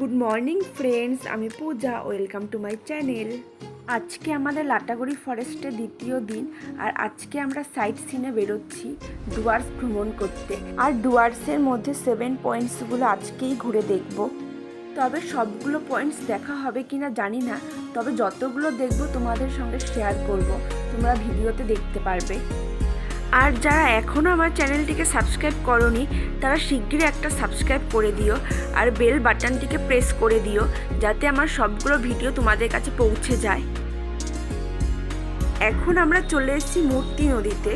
Good morning friends, আমি Puja. Welcome to my channel. আজকে আমাদের লাটাগুড়ি ফরেস্টের দ্বিতীয় দিন, আর আজকে আমরা সাইট সিনে বেরোচ্ছি ডুয়ার্স ভ্রমণ করতে। আর ডুয়ার্সের মধ্যে 7 পয়েন্টসগুলো আজকেই ঘুরে দেখব। তবে সবগুলো পয়েন্টস দেখা হবে কিনা জানি না, তবে যতগুলো দেখব তোমাদের সঙ্গে শেয়ার করব, তোমরা ভিডিওতে দেখতে পারবে। আর যারা এখনও আমার চ্যানেলটিকে সাবস্ক্রাইব করোনি তারা শিগগিরই একটা সাবস্ক্রাইব করে দিও, আর বেল বাটনটিকে প্রেস করে দিও যাতে আমার সবগুলো ভিডিও তোমাদের কাছে পৌঁছে যায়। এখন আমরা চলে এসেছি মূর্তি নদীতে।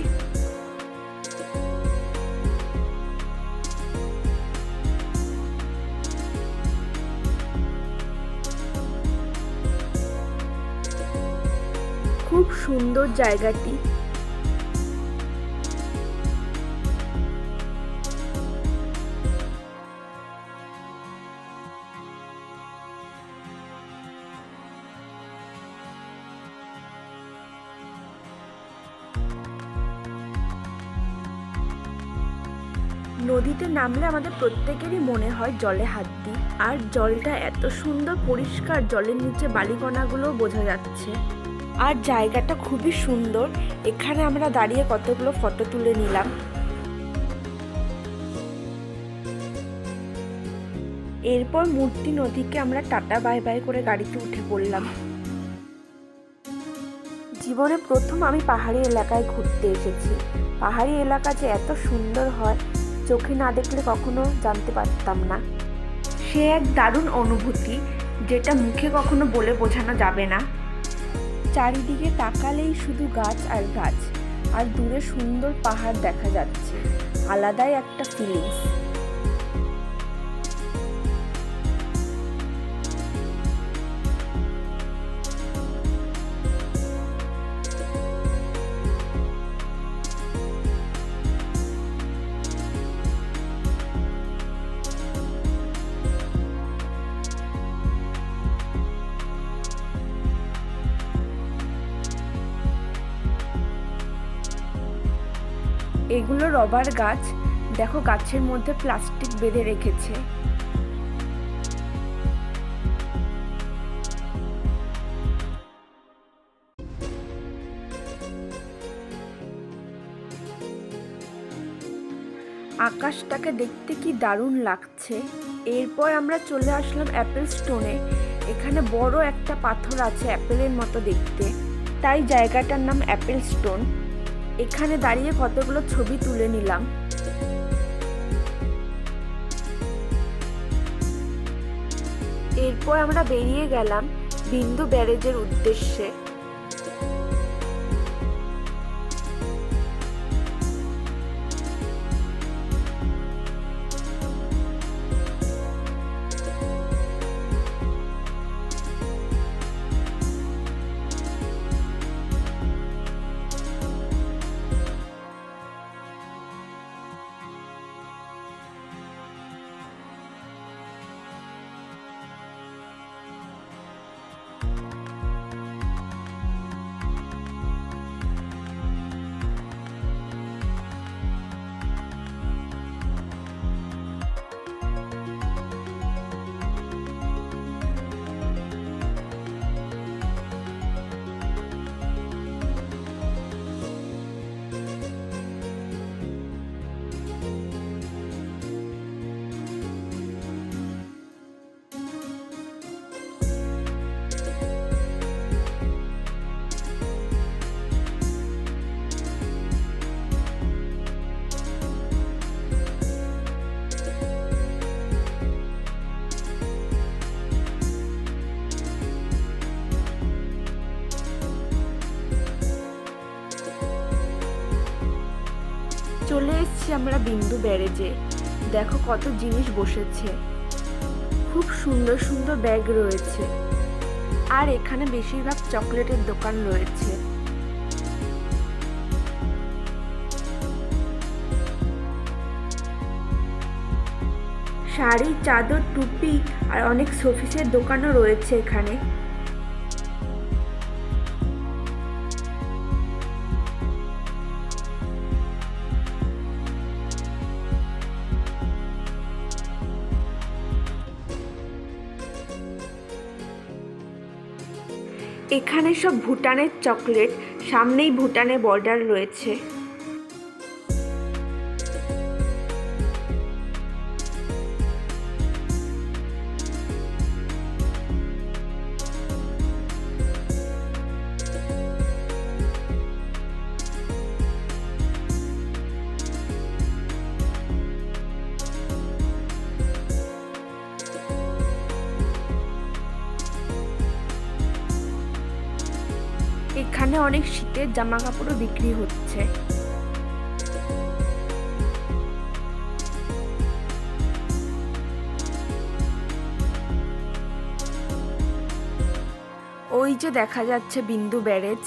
খুব সুন্দর জায়গাটি। নদীতে নামলে আমাদের প্রত্যেকেরই মনে হয় জলে হাত দিই, আর জলটা এত সুন্দর পরিষ্কার, জলের নিচে বালিকণাগুলোও বোঝা যাচ্ছে। আর জায়গাটা খুবই সুন্দর। এখানে আমরা দাঁড়িয়ে কতগুলো ফটো তুলে নিলাম। এরপর মূর্তি নদীকে আমরা টাটা বাই বাই করে গাড়িতে উঠে পড়লাম। জীবনে প্রথম আমি পাহাড়ি এলাকায় ঘুরতে এসেছি। পাহাড়ি এলাকা যে এত সুন্দর হয় চোখে না দেখলে কখনো জানতে পারতাম না। সে এক দারুণ অনুভূতি, যেটা মুখে কখনো বলে বোঝানো যাবে না। চারিদিকে তাকালেই শুধু গাছ আর গাছ, আর দূরে সুন্দর পাহাড় দেখা যাচ্ছে। আলাদাই একটা ফিলিংস। এগুলো রবার গাছ। দেখো গাছের মধ্যে প্লাস্টিক বেঁধে রেখেছে। আকাশটাকে দেখতে কি দারুণ লাগছে। এরপর আমরা চলে আসলাম অ্যাপেল স্টোনে। এখানে বড় একটা পাথর আছে অ্যাপেলের মতো দেখতে, তাই জায়গাটার নাম অ্যাপেল স্টোন। এখানে দাঁড়িয়ে কতগুলো ছবি তুলে নিলাম। এরপর আমরা বেরিয়ে গেলাম বিন্দু ব্যারেজের উদ্দেশ্যে। চলে এসেছি আমরা বিন্দু ব্যারেজে। দেখো কত জিনিস বসেছে, খুব সুন্দর সুন্দর ব্যাগ রয়েছে, আর এখানে বেশিরভাগ চকলেটের দোকান রয়েছে। শাড়ি, চাদর, টুপি আর অনেক শোপিসের দোকানও রয়েছে এখানে। এখানে সব ভুটানের চকলেট, সামনেই ভুটানের বর্ডার রয়েছে। এখানে অনেক শীতের জামা কাপড়ও বিক্রি হচ্ছে। ওই যে দেখা যাচ্ছে বিন্দু ব্যারেজ।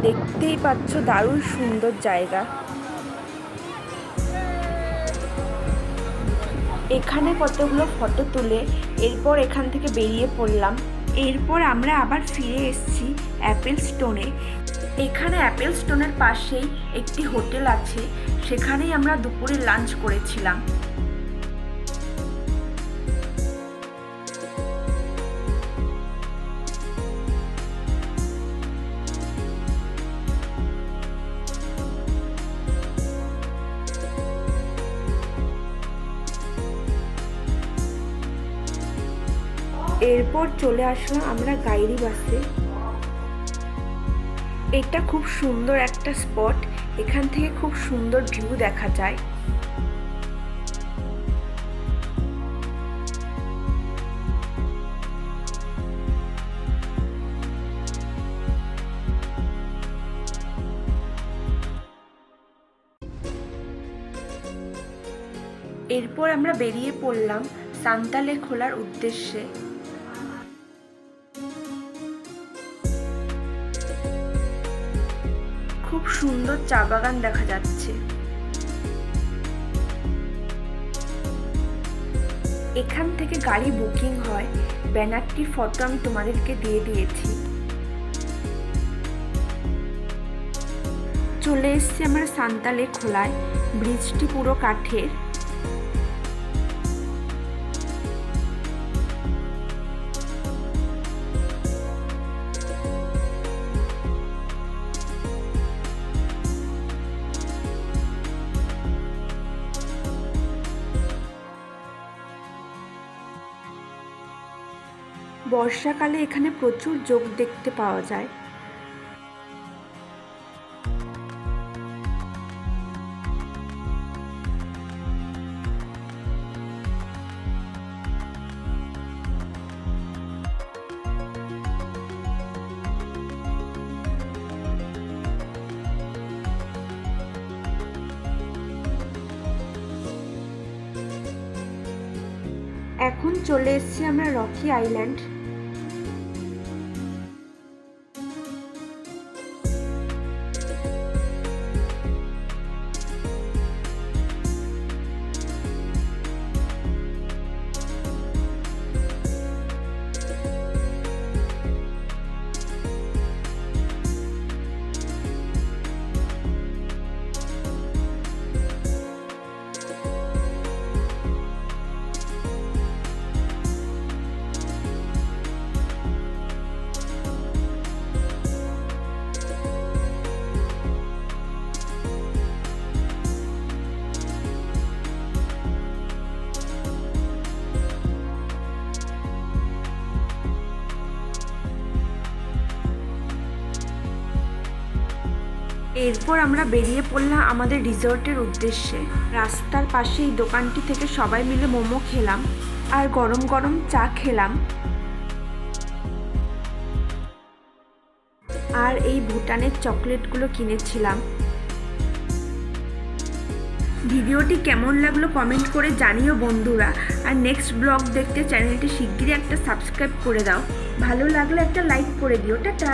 দেখতেই পাচ্ছ দারুণ সুন্দর জায়গা। এখানে কতগুলো ফটো তুলে এরপর এখান থেকে বেরিয়ে পড়লাম। এরপর আমরা আবার ফিরে এসেছি অ্যাপেল স্টোনে। এখানে অ্যাপেল স্টোনের পাশেই একটি হোটেল আছে, সেখানেই আমরা দুপুরে লাঞ্চ করেছিলাম। এরপর চলে আসলাম আমরা গাইরি বাসে। এটা খুব সুন্দর একটা স্পট, এখান থেকে খুব সুন্দর ভিউ দেখা যায়। এরপর আমরা বেরিয়ে পড়লাম সান্তালে খোলার উদ্দেশ্যে। খুব সুন্দর চা বাগান দেখা যাচ্ছে। এখান থেকে গাড়ি বুকিং হয়, ব্যানারটির ফটো আমি তোমাদেরকে দিয়ে দিয়েছি। চলে এসেছি আমরা সান্তালে খোলায়। ব্রিজটি পুরো কাঠের। বর্ষাকালে এখানে প্রচুর যোগ দেখতে পাওয়া যায়। এখন চলে এসেছি আমরা রকি আইল্যান্ড। এরপর আমরা বেরিয়ে পড়লাম আমাদের রিসর্টের উদ্দেশ্যে। রাস্তার পাশে এই দোকানটি থেকে সবাই মিলে মোমো খেলাম আর গরম গরম চা খেলাম। আর এই ভুটানের চকলেটগুলো কিনেছিলাম। ভিডিওটি কেমন লাগলো কমেন্ট করে জানিও বন্ধুরা। আর নেক্সট ব্লগ দেখতে চ্যানেলটি শিগগিরই একটা সাবস্ক্রাইব করে দাও। ভালো লাগলে একটা লাইক করে দিও। টাটা।